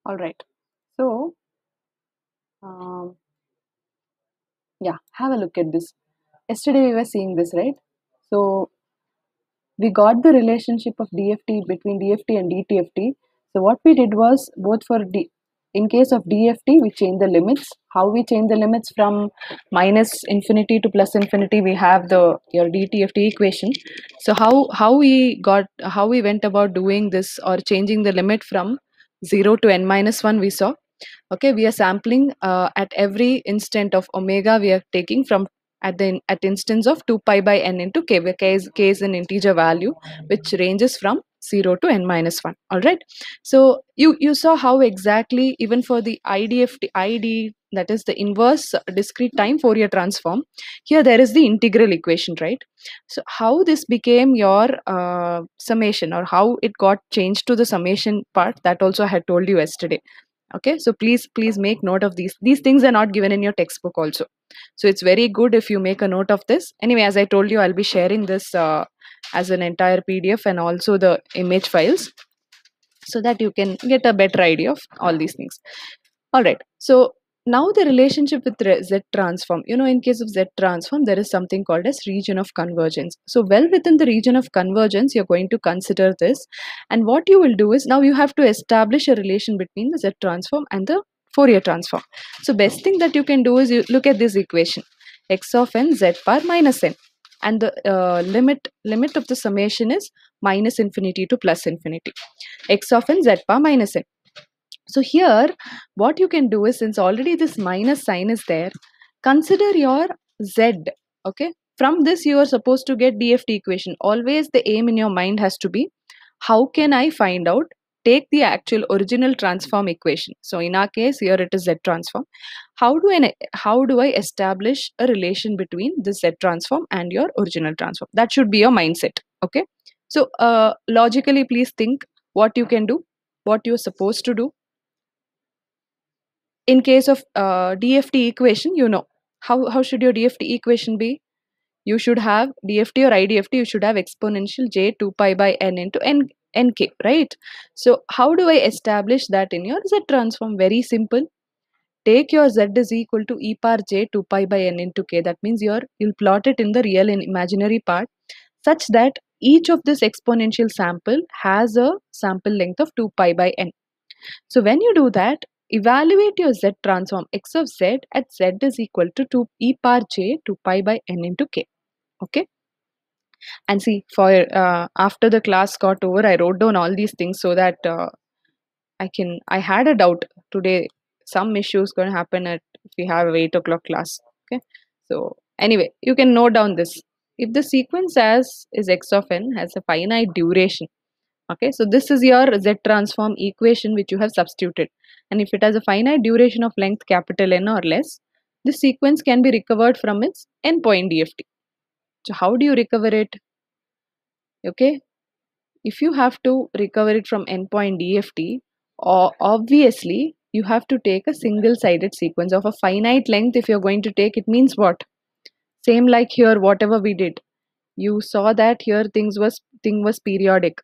All right. So, um, yeah, have a look at this. Yesterday we were seeing this, right? So, we got the relationship of DFT between DFT and DTFT. So, what we did was both for in case of DFT, we change the limits. How we change the limits from minus infinity to plus infinity, we have the your DTFT equation. So, how we went about doing this or changing the limit from 0 to n minus 1, we saw. Okay, we are sampling at every instant of omega. We are taking from at instance of 2 pi by n into k, where k is an integer value which ranges from 0 to n minus 1. All right, so you saw how exactly even for the IDFT ID, that is the inverse discrete time Fourier transform, here there is the integral equation, right? So how this became your summation, or how it got changed to the summation part, that also I had told you yesterday. Okay, so please make note of these things are not given in your textbook also, so it's very good if you make a note of this. Anyway, as I told you, I'll be sharing this as an entire PDF and also the image files, so that you can get a better idea of all these things. All right, so now the relationship with Z transform. In case of Z transform, there is something called as region of convergence. So well within the region of convergence, you're going to consider this. And what you will do is, now you have to establish a relation between the Z transform and the Fourier transform. So best thing that you can do is you look at this equation, x of n z bar minus n. And the limit of the summation is minus infinity to plus infinity, x of n z bar minus n. So here, what you can do is, since already this minus sign is there, consider your z. Okay, from this you are supposed to get DFT equation. Always the aim in your mind has to be, how can I find out, take the actual original transform equation. So in our case here it is Z transform. How do I establish a relation between the Z transform and your original transform? That should be your mindset. Okay, so logically please think what you can do, what you're supposed to do. In case of DFT equation, how should your DFT equation be? You should have DFT or IDFT, you should have exponential j 2 pi by n into nk, right? So how do I establish that in your Z transform? Very simple. Take your z is equal to e power j 2 pi by n into k. That means you'll plot it in the real and imaginary part, such that each of this exponential sample has a sample length of 2 pi by n. So when you do that, evaluate your Z transform x of z at z is equal to 2 e power j 2 pi by n into k. Okay. And see, for after the class got over, I wrote down all these things so that I had a doubt today. Some issues going to happen if we have 8 o'clock class. Okay. So anyway, you can note down this. If the sequence as is x of n has a finite duration. Okay, so this is your Z transform equation which you have substituted. And if it has a finite duration of length capital N or less, this sequence can be recovered from its endpoint DFT. So how do you recover it? Okay, if you have to recover it from endpoint DFT, obviously you have to take a single-sided sequence of a finite length. If you're going to take, it means what? Same like here, whatever we did. You saw that here thing was periodic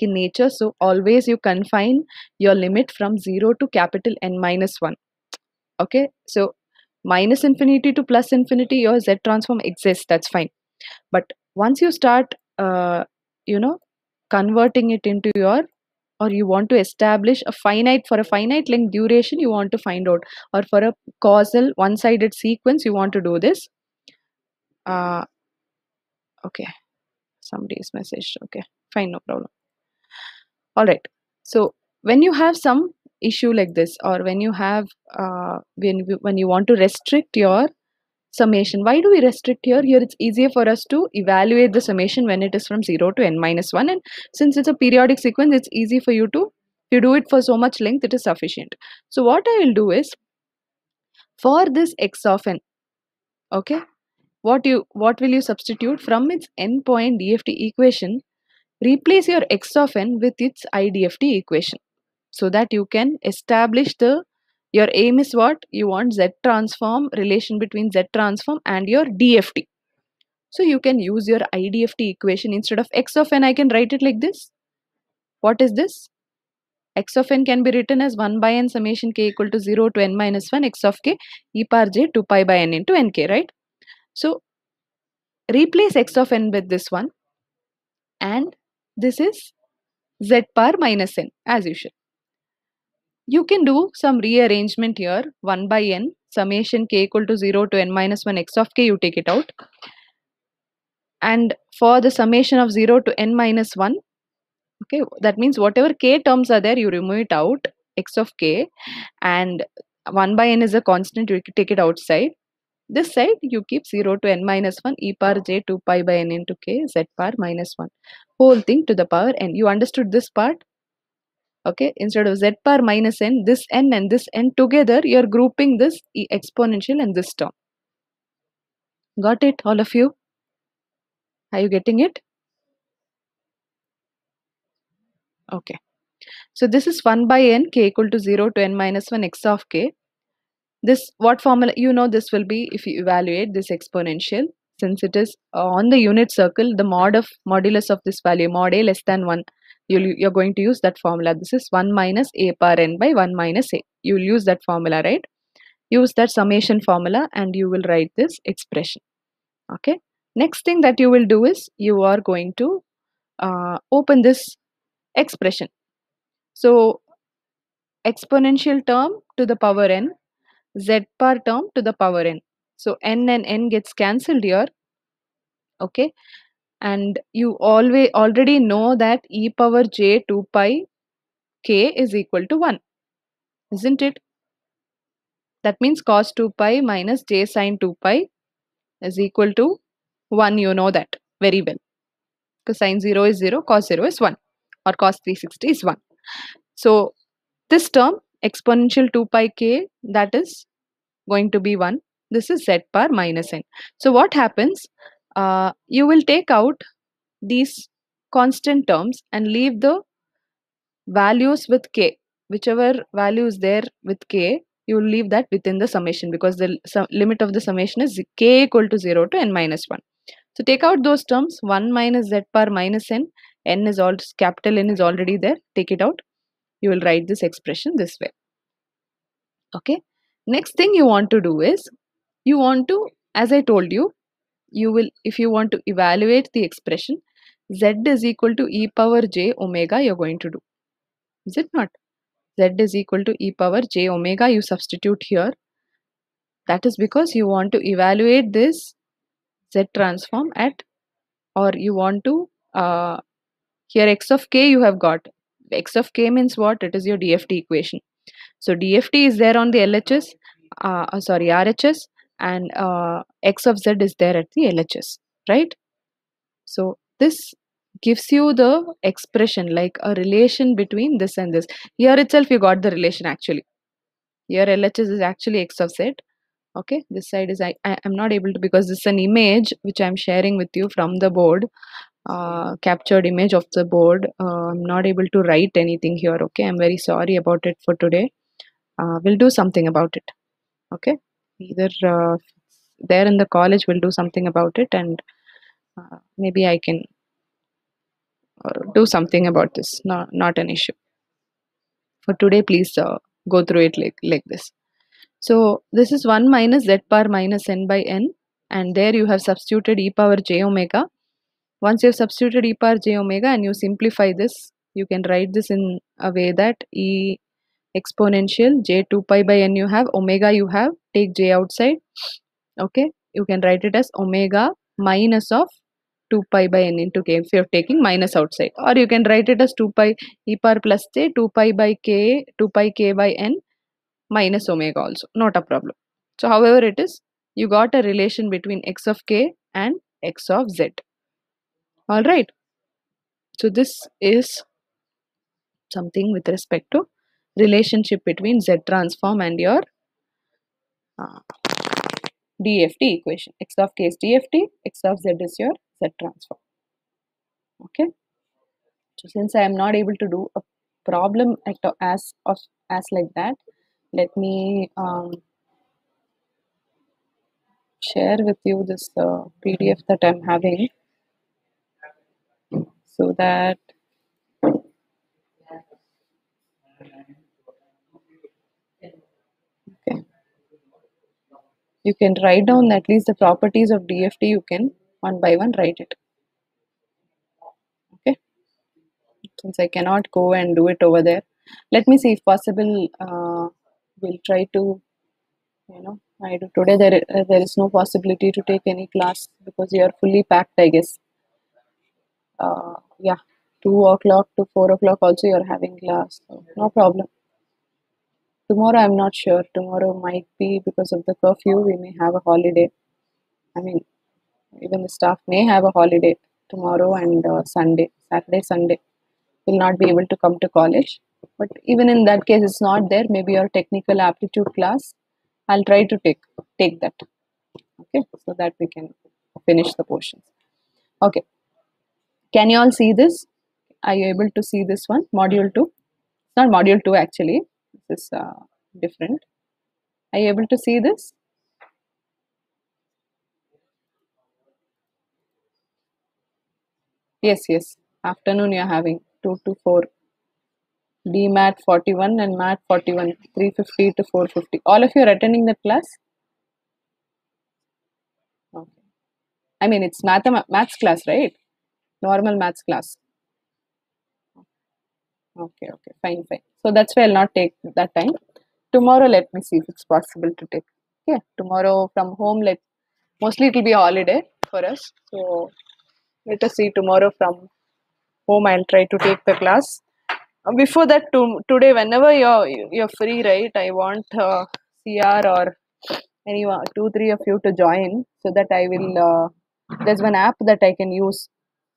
in nature, so always you confine your limit from 0 to capital N minus 1. Okay, so minus infinity to plus infinity, your Z transform exists, that's fine. But once you start you know converting it into your, or you want to establish for a finite length duration, you want to find out, or for a causal one-sided sequence you want to do this. Okay, somebody's message. Okay, fine, no problem. All right, so when you have some issue like this, or when you have when you want to restrict your summation, why do we restrict here? Here it's easier for us to evaluate the summation when it is from 0 to n minus 1, and since it's a periodic sequence, it's easy for you to, if you do it for so much length, it is sufficient. So what I will do is, for this x of n, okay, what will you substitute from its endpoint DFT equation? Replace your x of n with its IDFT equation, so that you can establish your aim is what? You want Z transform, relation between Z transform and your DFT. So you can use your IDFT equation. Instead of x of n, I can write it like this. What is this? x of n can be written as 1 by n summation k equal to 0 to n minus 1 x of k e power j 2 pi by n into nk, right? So replace x of n with this one, and this is z power minus n as usual. You can do some rearrangement here. 1 by n summation k equal to 0 to n minus 1 x of k, you take it out. And for the summation of 0 to n minus 1, okay, that means whatever k terms are there, you remove it out, x of k, and 1 by n is a constant, you take it outside. This side you keep 0 to n minus 1 e power j 2 pi by n into k z power minus 1, whole thing to the power n. You understood this part? Okay, instead of z power minus n, this n and this n together, you are grouping this exponential and this term. Got it, all of you? Are you getting it? Okay. So this is 1 by n k equal to 0 to n minus 1 x of k. This, what formula, you know, this will be if you evaluate this exponential, since it is on the unit circle, the modulus of this value, mod a less than 1, you're going to use that formula. This is 1 minus a power n by 1 minus a. You will use that formula, right? Use that summation formula and you will write this expression. Okay. Next thing that you will do is you are going to open this expression. So exponential term to the power n, z power term to the power n. So n and n gets cancelled here. Okay. And you already know that e power j 2 pi k is equal to 1. Isn't it? That means cos 2 pi minus j sin 2 pi is equal to 1. You know that very well. Because sin 0 is 0, cos 0 is 1, or cos 360 is 1. So this term exponential 2 pi k, that is going to be 1. This is z power minus n. So what happens? You will take out these constant terms and leave the values with k. Whichever value is there with k, you will leave that within the summation, because the limit of the summation is k equal to 0 to n minus 1. So take out those terms, 1 minus z power minus n, n is all, capital N is already there, take it out. You will write this expression this way. Okay. Next thing you want to do is, you want to, as I told you, you will, if you want to evaluate the expression, z is equal to e power j omega, you're going to do. Is it not? Z is equal to e power j omega, you substitute here. That is because you want to evaluate this Z transform at, or you want to, here x of k you have got. X of k means what? It is your DFT equation. So DFT is there on the LHS, RHS, and x of z is there at the LHS, right? So this gives you the expression, like a relation between this and this. Here itself you got the relation actually. Here LHS is actually x of z. Okay, this side is, I am not able to, because this is an image which I'm sharing with you from the board, captured image of the board. I'm not able to write anything here. Okay, I'm very sorry about it for today. We'll do something about it. Okay, either there in the college we'll do something about it, and maybe I can do something about this. Not an issue. For today, please go through it like this. So this is 1 minus z power minus n by n, and there you have substituted e power j omega. Once you have substituted e power j omega and you simplify this, you can write this in a way that e exponential j 2 pi by n you have, omega you have, take j outside. Okay, you can write it as omega minus of 2 pi by n into k if you're taking minus outside, or you can write it as 2 pi e power plus j 2 pi by k, 2 pi k by n minus omega also, not a problem. So however it is, you got a relation between x of k and x of z. All right. So this is something with respect to relationship between z transform and your uh, DFT equation. X of k is DFT, x of z is your z transform. Okay. So since I am not able to do a problem as like that, let me share with you this PDF that I'm having, so that Okay. You can write down at least the properties of DFT. You can one by one write it. Okay. Since I cannot go and do it over there, let me see if possible. We'll try to, I do today. There is no possibility to take any class because you are fully packed, I guess. Yeah, 2 o'clock to 4 o'clock also you are having class, so no problem. Tomorrow I'm not sure. Tomorrow might be because of the curfew. We may have a holiday. I mean, even the staff may have a holiday tomorrow and Sunday, Saturday, Sunday. Will not be able to come to college. But even in that case, it's not there. Maybe your technical aptitude class. I'll try to take that. Okay, so that we can finish the portions. Okay, can you all see this? Are you able to see this one? Module 2. It's not module 2 actually. This is different. Are you able to see this? Yes, yes. Afternoon you're having 2 to 4. DMAT 41 and MAT 41, 350 to 450. All of you are attending that class? Okay. I mean, it's maths class, right? Normal maths class. Okay, okay, fine, fine. So that's why I'll not take that time. Tomorrow, let me see if it's possible to take. Okay, tomorrow from home, mostly it will be a holiday for us. So let us see tomorrow from home. I'll try to take the class. Before that, today, whenever you're free, right? I want CR or anyone, 2, 3 of you to join so that I will. There's one app that I can use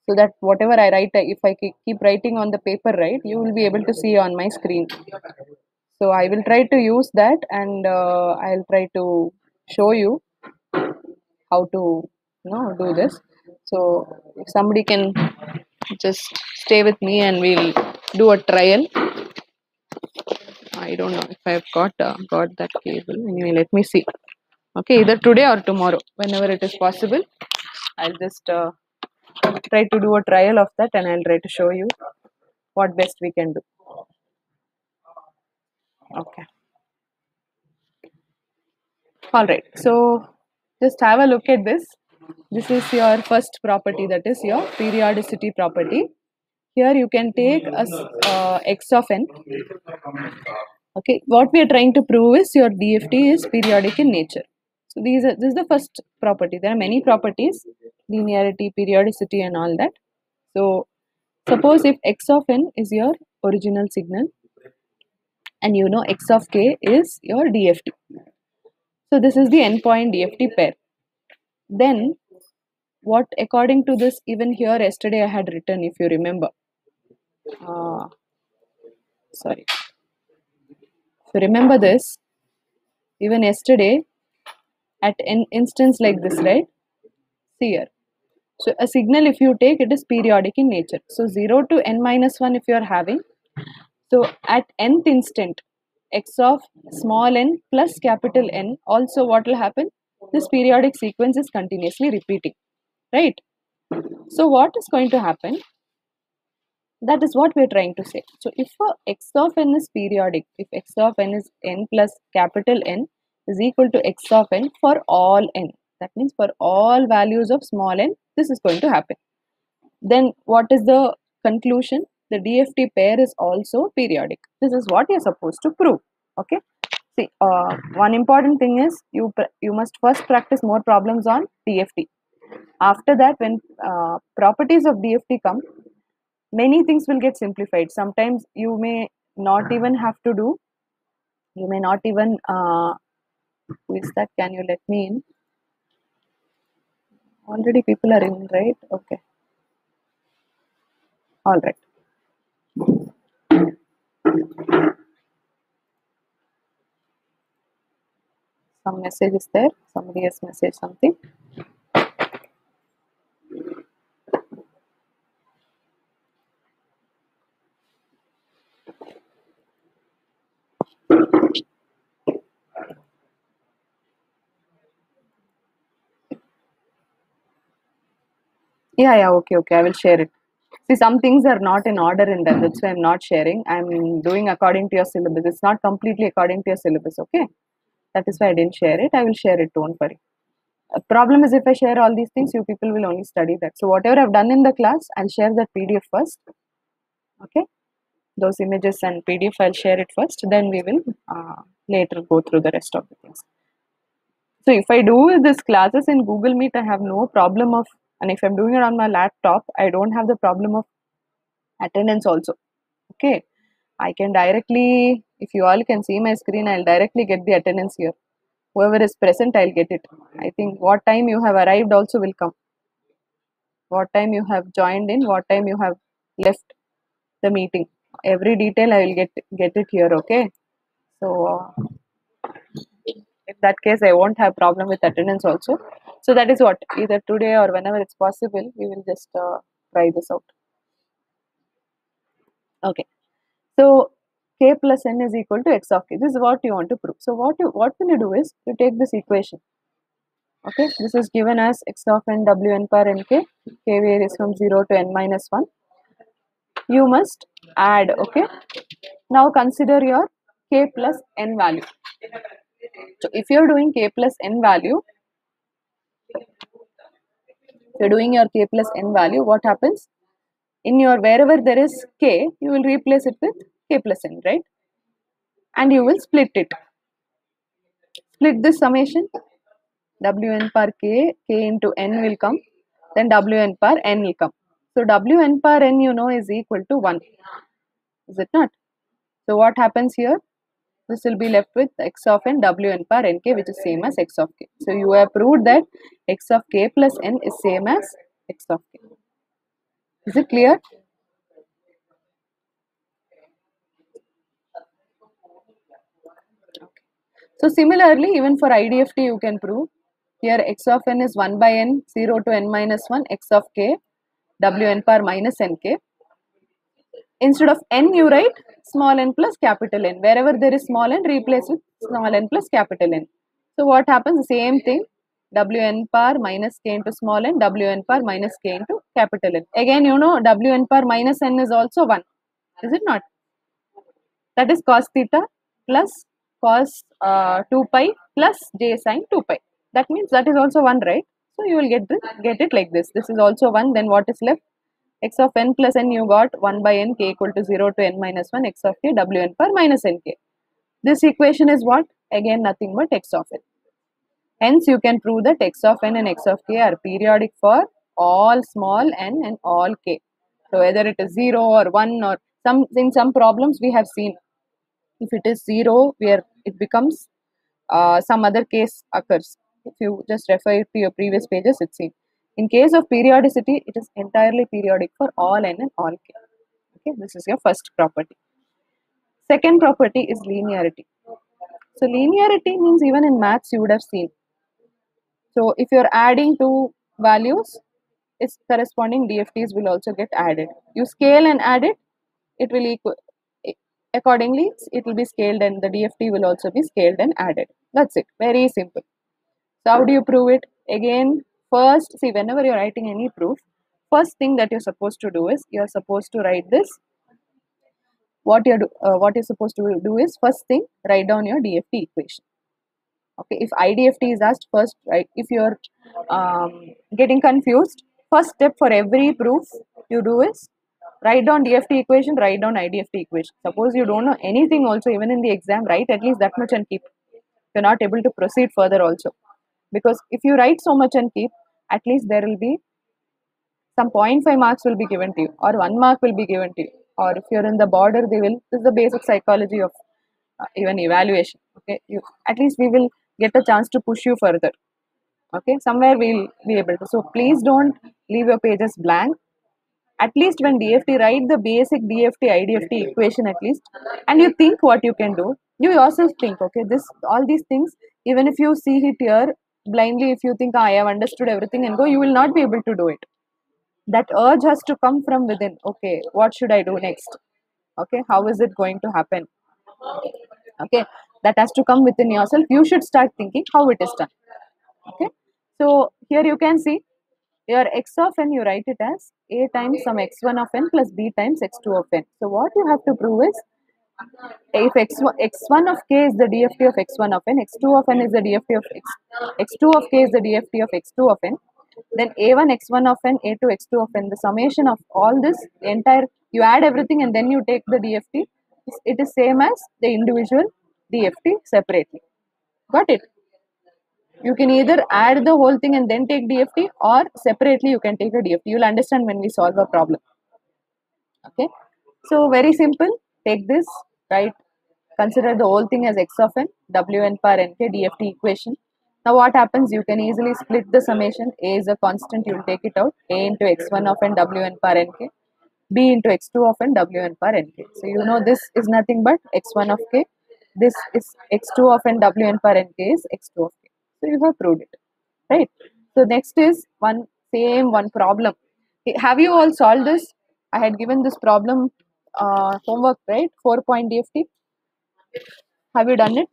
so that whatever I write, if I keep writing on the paper, right, you will be able to see on my screen. So I will try to use that and I'll try to show you how to do this. So if somebody can just stay with me and we'll do a trial. I don't know if I've got that cable. Anyway, let me see. Okay, either today or tomorrow, whenever it is possible. I'll just try to do a trial of that and I'll try to show you what best we can do. Okay. All right. So just have a look at this. This is your first property, that is your periodicity property. Here you can take x of n. Okay. What we are trying to prove is your DFT is periodic in nature. So this is the first property. There are many properties, linearity, periodicity, and all that. So suppose if x of n is your original signal, and you know x of k is your DFT. So this is the endpoint DFT pair. Then what according to this, even here yesterday I had written, if you remember. Sorry. So remember this, even yesterday at an instance like this, right? See here. So a signal if you take, it is periodic in nature. So 0 to n minus 1 if you are having. So at nth instant, x of small n plus capital N, also what will happen? This periodic sequence is continuously repeating, right? So what is going to happen? That is what we are trying to say. So if x of n is periodic, if x of n is n plus capital N is equal to x of n for all n, that means for all values of small n, this is going to happen. Then what is the conclusion? The DFT pair is also periodic. This is what you are supposed to prove. Okay. See, one important thing is you must first practice more problems on DFT. After that, when properties of DFT come, many things will get simplified. Sometimes you may not even have to do, you may not even who is that, can you let me in? Already people are in, right? Okay, all right. Some message is there, somebody has messaged something. Yeah, okay, I will share it. See, some things are not in order in them. That's why I'm not sharing. I'm doing according to your syllabus. It's not completely according to your syllabus, okay? That is why I didn't share it. I will share it, don't worry. Problem is if I share all these things, you people will only study that. So whatever I've done in the class, I'll share that PDF first, okay? Those images and PDF, I'll share it first. Then we will later go through the rest of the things. So if I do these classes in Google Meet, I have no problem of, and if I'm doing it on my laptop, I don't have the problem of attendance also. Okay, I can directly, if you all can see my screen, I'll directly get the attendance here. Whoever is present, I'll get it. I think what time you have arrived also will come. What time you have joined in, what time you have left the meeting. Every detail I will get it here. Okay, so in that case, I won't have problem with attendance also. So that is what, either today or whenever it's possible, we will just try this out. Okay. So k plus n is equal to x of k. This is what you want to prove. So what will you do is you take this equation. Okay, this is given as x of n wn per n k. K varies from 0 to n minus 1. You must add. Okay. Now consider your k plus n value. So if you are doing k plus n value, you're doing your k plus n value, what happens? In your wherever there is k, you will replace it with k plus n, right? And you will split it. Split this summation. Wn per k, k into n will come. Then Wn per n will come. So Wn per n you know is equal to 1. Is it not? So what happens here? This will be left with x of n Wn per nk, which is same as x of k. So you have proved that x of k plus n is same as x of k. Is it clear? Okay. So similarly, even for IDFT you can prove. Here x of n is 1 by n, 0 to n minus 1, x of k, Wn per minus nk. Instead of n, you write small n plus capital N. Wherever there is small n, replace with small n plus capital N. So what happens? Same thing. Wn per minus k into small n, Wn per minus k into capital N. Again, you know, Wn per minus n is also 1. Is it not? That is cos theta plus cos 2 pi plus j sine 2 pi. That means that is also 1, right? So you will get it like this. This is also 1. Then what is left? X of n plus n you got 1 by n k equal to 0 to n minus 1 x of k Wn per minus nk. This equation is what? Again nothing but x of n. Hence you can prove that x of n and x of k are periodic for all small n and all k. So whether it is 0 or 1 or in some problems we have seen, if it is 0 where it becomes some other case occurs. If you just refer to your previous pages, it's seen. In case of periodicity, it is entirely periodic for all n and all k. Okay, this is your first property. Second property is linearity. So linearity means even in maths you would have seen. So if you're adding two values, its corresponding DFTs will also get added. You scale and add it, it will equal accordingly it will be scaled and the DFT will also be scaled and added. That's it. Very simple. So how do you prove it? Again, first, see, whenever you're writing any proof, first thing that you're supposed to do is you're supposed to write this. What you're supposed to do is first thing, write down your DFT equation. Okay, if IDFT is asked first, right? If you're getting confused, first step for every proof you do is write down DFT equation, write down IDFT equation. Suppose you don't know anything also, even in the exam, write at least that much and keep. You're not able to proceed further also. Because if you write so much and keep, at least there will be some 0.5 marks will be given to you or 1 mark will be given to you. Or if you're in the border, they will, this is the basic psychology of even evaluation. Okay, you at least we will get a chance to push you further. Okay, somewhere we'll be able to. So please don't leave your pages blank. At least when DFT, write the basic DFT, IDFT equation at least, and you think what you can do. You yourself think, okay, this all these things, even if you see it here blindly, if you think, I have understood everything and go, you will not be able to do it. That urge has to come from within. Okay, what should I do next? Okay, how is it going to happen? Okay, that has to come within yourself. You should start thinking how it is done. Okay, so here you can see Your x of n, you write it as a times some x1 of n plus b times x2 of n. So what you have to prove is, if x1 of k is the DFT of x1 of n, x2 of n is the DFT of x2 of k is the DFT of x2 of n, then a1 x1 of n, a2 x2 of n, the summation of all this entire, you add everything and then you take the DFT, it is same as the individual DFT separately. Got it? You can either add the whole thing and then take DFT, or separately you can take a DFT. You will understand when we solve a problem. Okay, so very simple. Take this, right? Consider the whole thing as x of n, wn per nk DFT equation. Now what happens? You can easily split the summation. A is a constant, you will take it out. A into x1 of n wn per nk, b into x2 of n wn per nk. So you know this is nothing but x1 of k. This is x2 of n wn per nk is x2 of k. So you have proved it, right? So next is one problem. Have you all solved this? I had given this problem homework, right? 4-point DFT. Have you done it?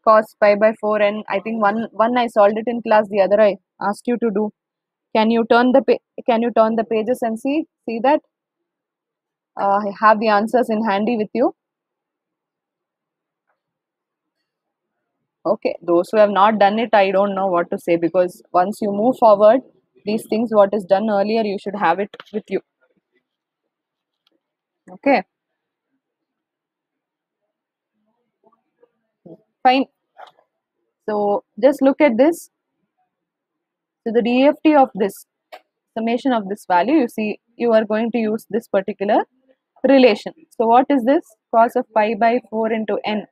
Cos pi by 4, and I think one I solved it in class, the other I asked you to do. Can you turn the pages and see that? Have the answers in handy with you. Okay, those who have not done it, I don't know what to say, because once you move forward, these things what is done earlier, you should have it with you. Okay, fine. So just look at this. So the DFT of this summation of this value, you see, you are going to use this particular relation. So what is this? Cos of pi by 4 into n.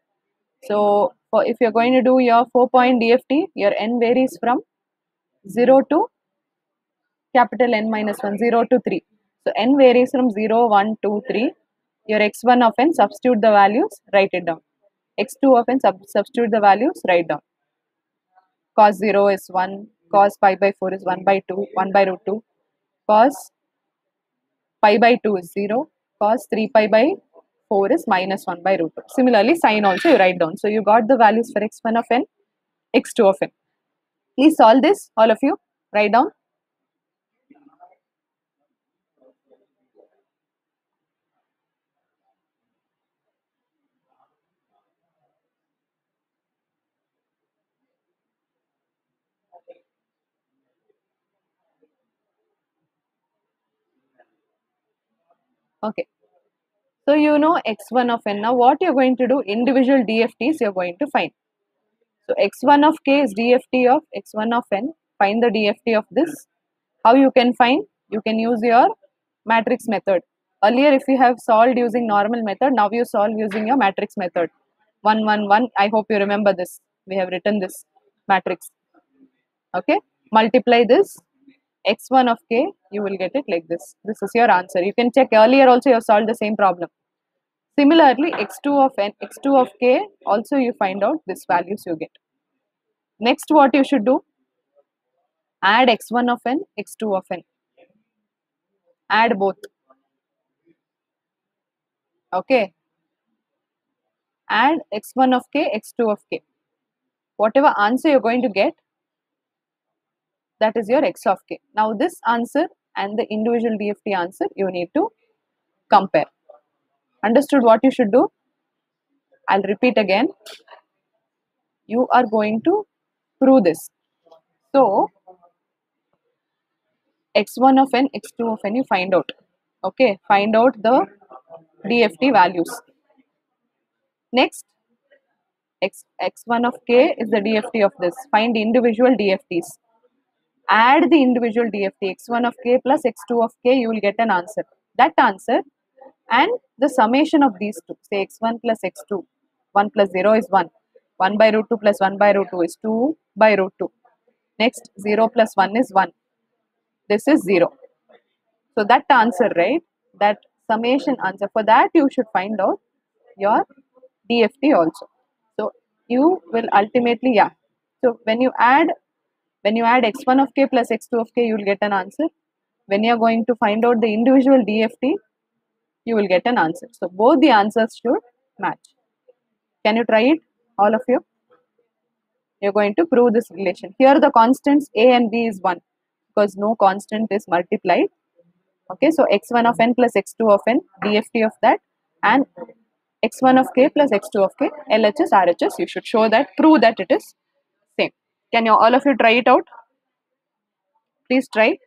So if you're going to do your 4-point DFT, your n varies from 0 to capital N minus 1, 0 to 3. So n varies from 0, 1, 2, 3. Your x1 of n, substitute the values, write it down. x2 of n, substitute the values, write down. Cos 0 is 1, cos pi by 4 is 1 by 2, 1 by root 2. Cos pi by 2 is 0, cos 3 pi by 4 is minus 1 by root 2. Similarly, sine also you write down. So you got the values for x1 of n, x2 of n. Please solve this, all of you. Write down. Okay. So you know x1 of n. Now what you're going to do, individual DFTs you're going to find. So x1 of k is DFT of x1 of n. Find the DFT of this. How you can find? You can use your matrix method. Earlier if you have solved using normal method, now you solve using your matrix method. 1, 1, 1. I hope you remember this. We have written this matrix. Okay. Multiply this x1 of k, you will get it like this. This is your answer. You can check earlier also you have solved the same problem. Similarly, x2 of n, x2 of k, also you find out this values you get. Next, what you should do, add x1 of n, x2 of n. Add both. Okay. Add x1 of k, x2 of k. Whatever answer you're going to get, that is your x of k. Now, this answer and the individual DFT answer, you need to compare. Understood what you should do? I'll repeat again. You are going to prove this. So, x1 of n, x2 of n, you find out. Okay, find out the DFT values. Next, x1 of k is the DFT of this. Find individual DFTs. Add the individual DFT, x1 of k plus x2 of k, you will get an answer. That answer and the summation of these two, say x1 plus x2, 1 plus 0 is 1. 1 by root 2 plus 1 by root 2 is 2 by root 2. Next, 0 plus 1 is 1. This is 0. So that answer, right? That summation answer, for that you should find out your DFT also. So you will ultimately, yeah. So when you add x1 of k plus x2 of k, you will get an answer. When you are going to find out the individual DFT, you will get an answer. So both the answers should match. Can you try it, all of you? You're going to prove this relation. Here the constants a and b is 1 because no constant is multiplied. Okay, so x1 of n plus x2 of n, DFT of that, and x1 of k plus x2 of k, LHS, RHS. You should show that, prove that it is same. Can you all of you try it out? Please try.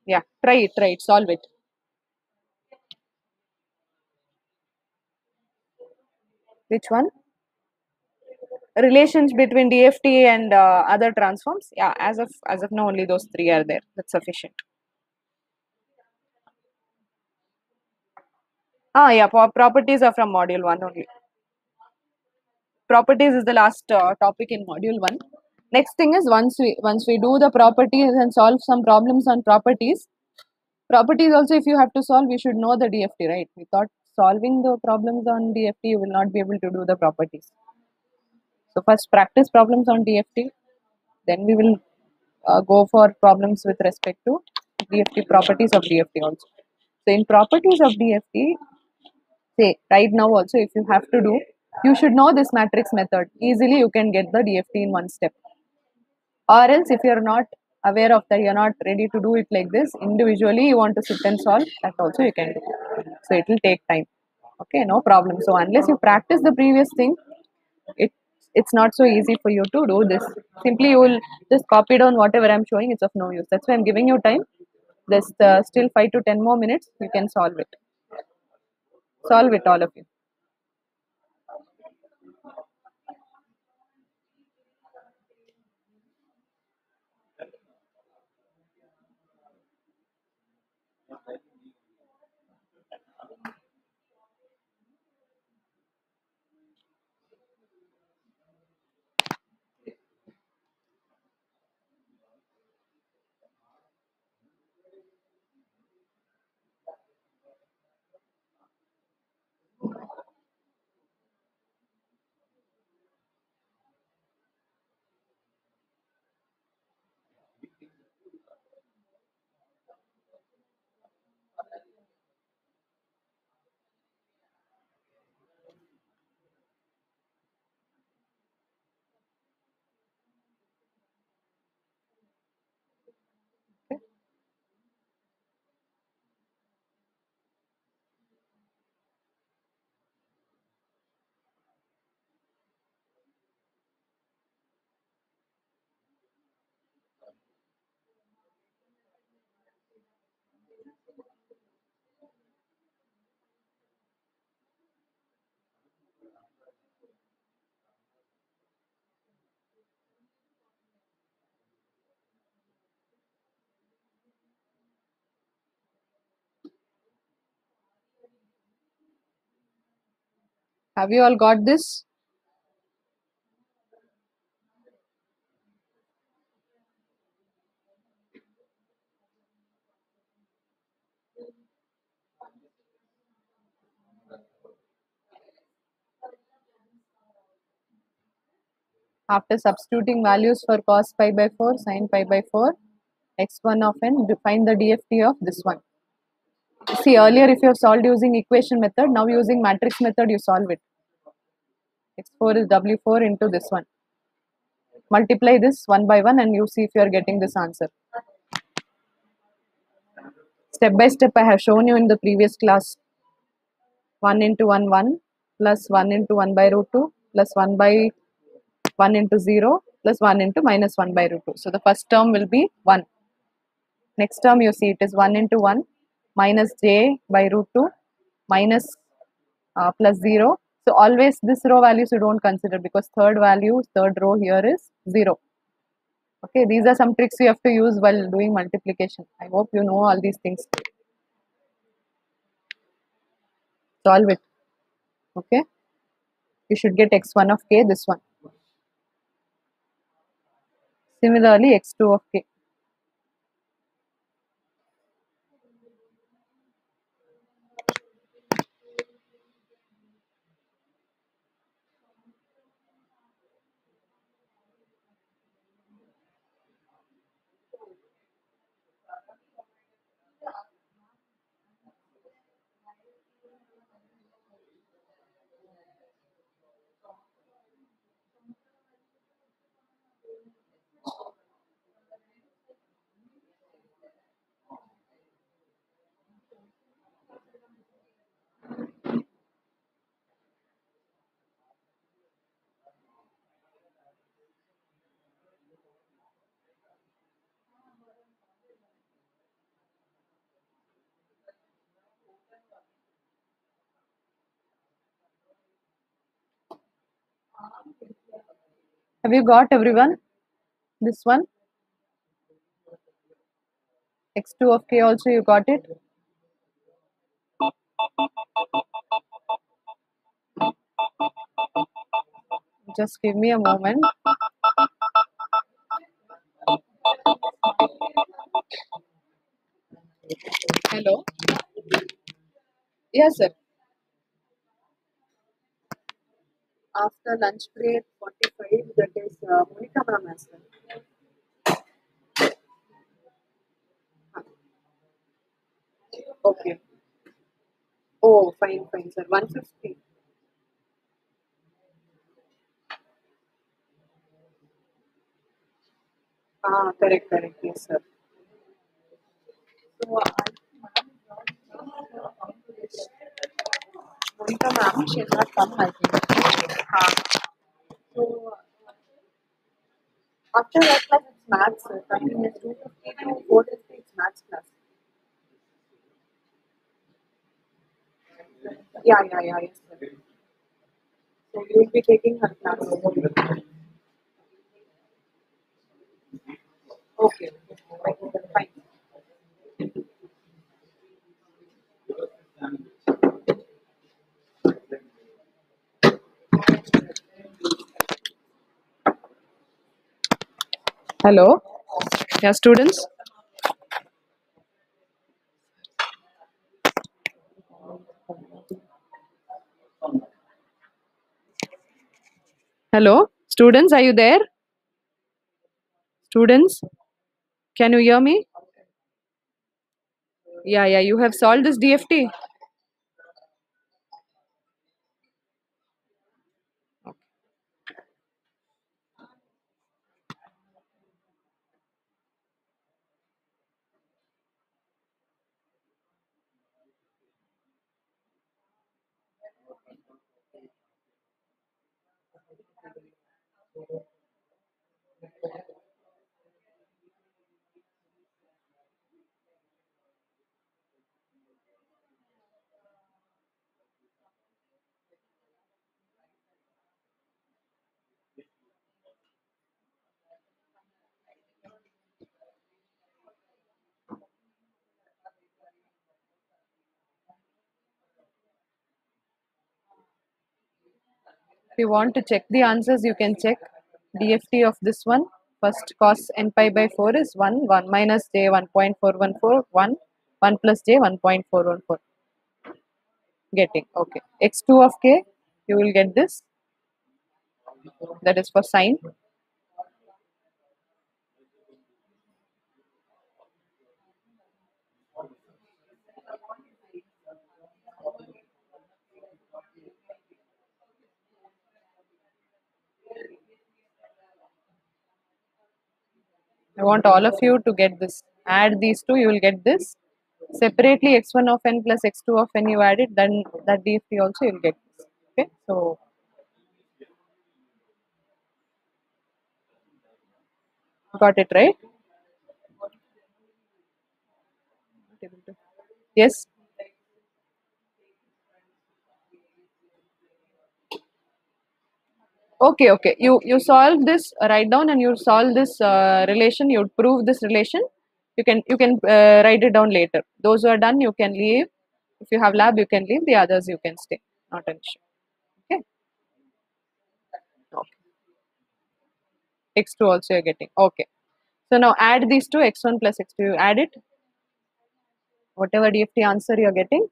Yeah, try it, solve it. Which one? Relations between DFT and other transforms. Yeah, as of now, only those three are there. That's sufficient. Ah, yeah, properties are from module 1 only. Properties is the last topic in module 1. Next thing is once we do the properties and solve some problems on properties also, if you have to solve, you should know the DFT, right? Without solving the problems on DFT, you will not be able to do the properties. So first practice problems on DFT, then we will go for problems with respect to DFT, properties of DFT also. So in properties of DFT, say right now also, if you have to do, you should know this matrix method. Easily you can get the DFT in one step. Or else if you're not aware of that, you're not ready to do it like this, individually you want to sit and solve, that also you can do. So it will take time. Okay, no problem. So unless you practice the previous thing, it it's not so easy for you to do this. Simply you will just copy down whatever I'm showing, it's of no use. That's why I'm giving you time. There's still 5 to 10 more minutes, you can solve it. Solve it, all of you. Have you all got this? After substituting values for cos pi by 4, sin pi by 4, x1 of n, define the DFT of this one. See, earlier if you have solved using equation method, now using matrix method you solve it. X4 is W4 into this one. Multiply this one by one and you see if you are getting this answer. Step by step I have shown you in the previous class. 1 into 1, 1, plus 1 into 1 by root 2, plus 1 by 1 into 0, plus 1 into minus 1 by root 2. So the first term will be 1. Next term you see it is 1 into 1 minus j by root 2 minus plus 0. So always this row values you don't consider because third row here is 0. Okay, these are some tricks you have to use while doing multiplication. I hope you know all these things. Solve it. Okay, you should get x1 of k, this one. Similarly, x2 of k. Have you got everyone? This one, x2 of k also you got it? Just give me a moment. Hello? Yes, sir. After lunch break 45, that is Monica ma'am as well. Okay. Oh, fine, fine, sir. 150. Ah, correct, correct. Yes, sir. So, Monica ma'am, she has not come, I think. So, after that class, it's maths, sir. Continuous 250 to 450, it's maths class. Yeah, yeah, yeah, yes, sir. So, you will be taking her class. Okay, okay, fine. Hello. Yeah, students. Hello. Students, are you there? Students, can you hear me? Yeah, yeah, you have solved this DFT. If you want to check the answers, you can check DFT of this one. First, cos n pi by 4 is 1, 1 minus j 1.414, 1, 1 plus j 1.414. Getting, okay. X2 of k, you will get this. That is for sine. I want all of you to get this. Add these two, you will get this. Separately, x1 of n plus x2 of n, you add it, then that DFT also you will get this. Okay, so got it right? Yes. Okay, okay. You solve this. Write down and you solve this relation. You prove this relation. You can write it down later. Those who are done, you can leave. If you have lab, you can leave. The others, you can stay. Not an issue. Okay. Okay. X2 also you're getting. Okay. So now add these two, x1 plus x2. You add it. Whatever DFT answer you're getting.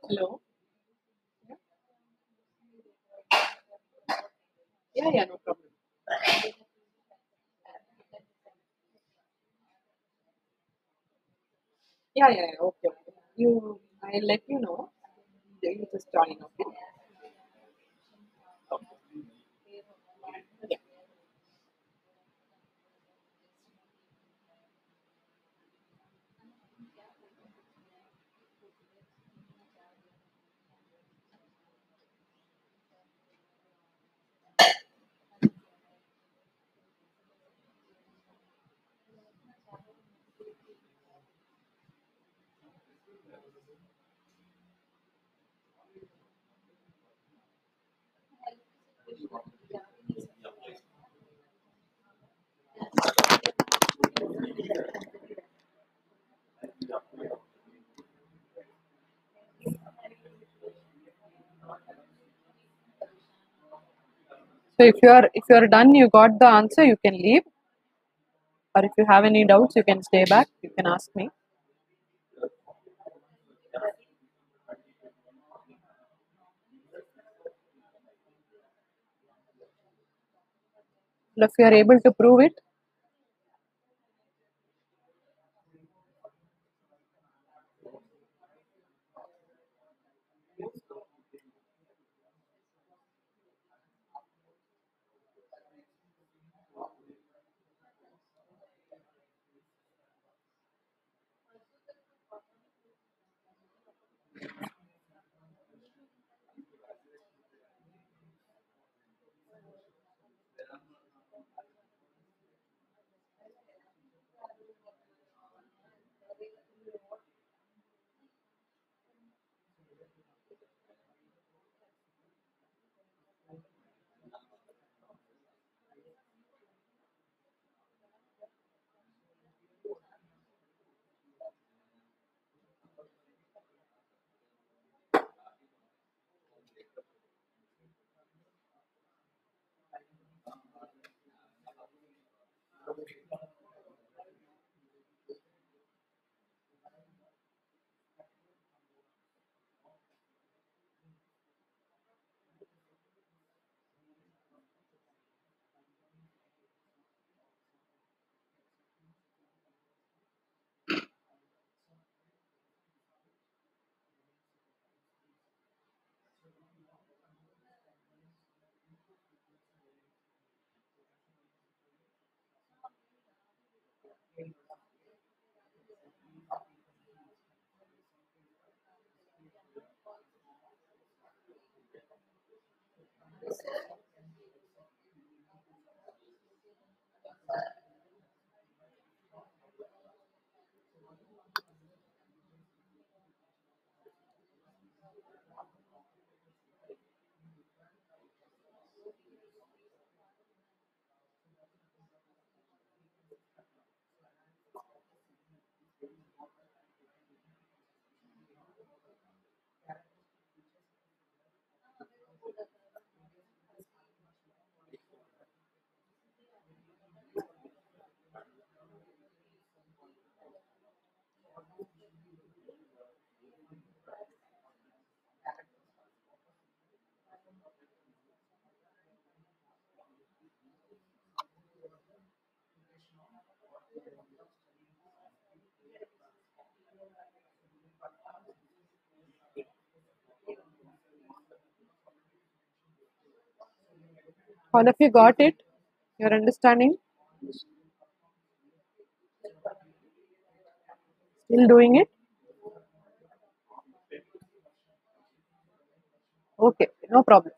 Hello. Yeah, yeah, no problem. Yeah, yeah, yeah. Okay, okay. I'll let you know. You just join, okay? Yeah. So if you're done, you got the answer, you can leave. Or if you have any doubts, you can stay back. You can ask me. If you are able to prove it, all of you got it. Your understanding. Still doing it. Okay, no problem.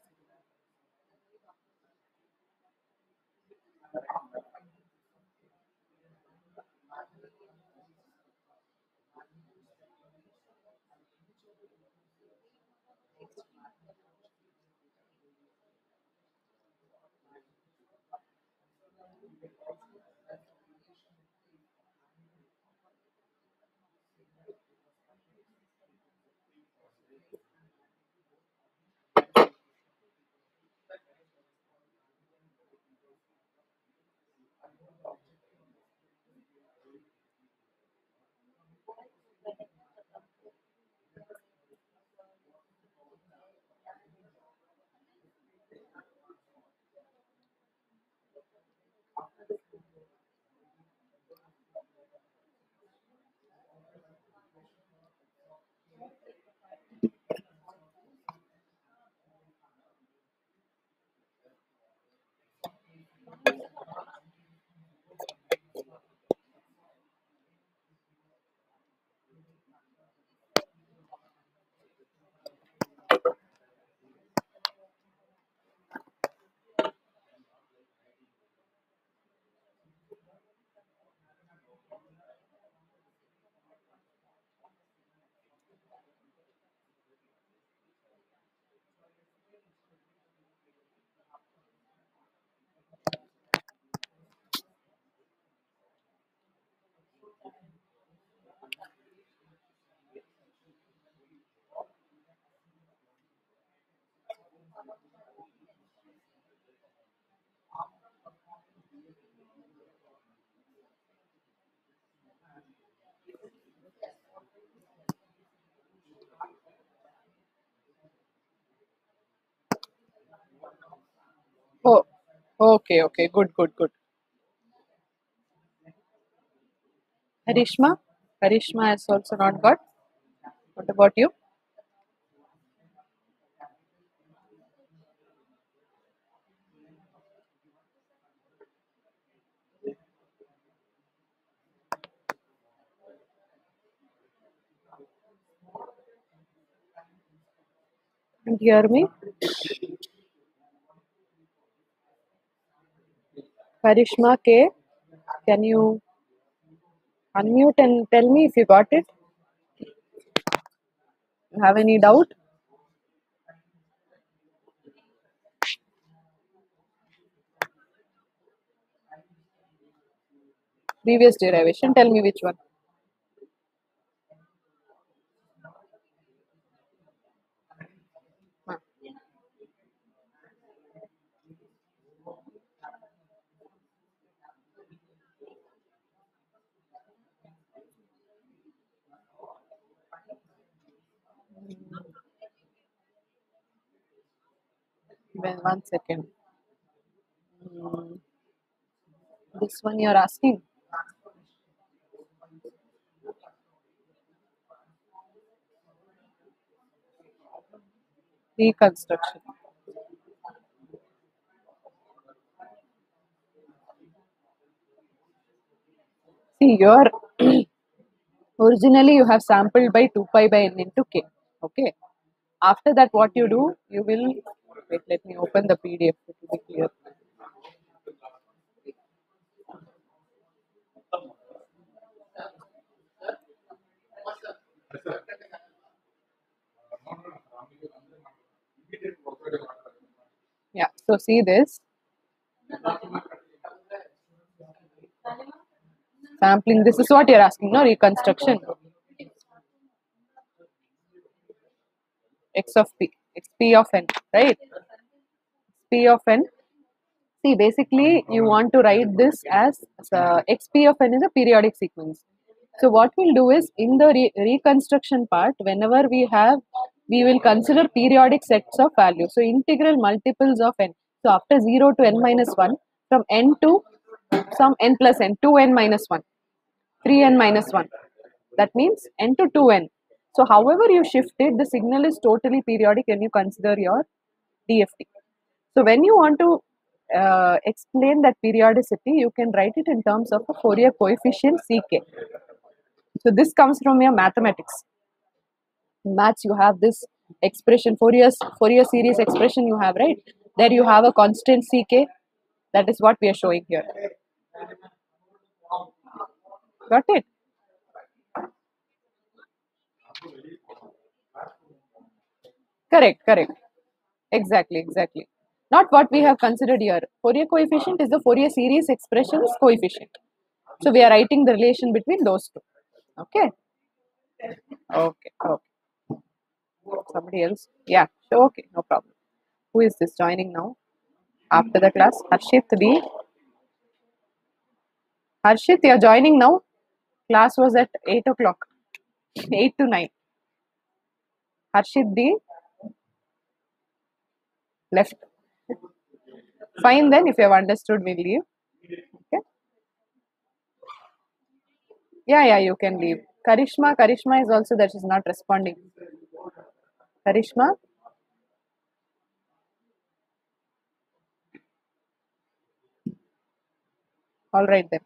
Oh, okay, okay, good, good, good. Karishma, Karishma has also not got. What about you? Can't hear me? Karishma K, can you unmute and tell me if you got it? You have any doubt? Previous derivation, tell me which one. Huh. One second. Hmm, this one you're asking. Reconstruction. See, you're originally you have sampled by 2 pi by n into k. Okay. After that, what you do, you will wait. Let me open the PDF. It will be clear. Yeah. So see this sampling. This is what you're asking, no? Reconstruction. X of p. It's p of n, right? P of n. See, basically, you want to write this as xp of n is a periodic sequence. So what we'll do is in the reconstruction part, whenever we will consider periodic sets of values. So integral multiples of n. So after 0 to n minus 1, from n to some n plus n, 2n minus 1, 3n minus 1. That means n to 2n. So however you shift it, the signal is totally periodic when you consider your DFT. So when you want to explain that periodicity, you can write it in terms of a Fourier coefficient Ck. So this comes from your mathematics. In maths, you have this expression, Fourier series expression you have, right? There you have a constant Ck. That is what we are showing here. Got it? Correct, correct. Exactly, exactly. Not what we have considered here. Fourier coefficient is the Fourier series expressions coefficient. So we are writing the relation between those two. Okay. Okay. Okay. Somebody else? Yeah. So, okay. No problem. Who is this joining now? After the class? Harshit D. Harshit, you are joining now? Class was at 8 o'clock. 8 to 9. Harshit D. Left. Fine then, if you have understood, we'll leave. Okay. Yeah, yeah, you can leave. Karishma is also that she's not responding. Karishma? All right then.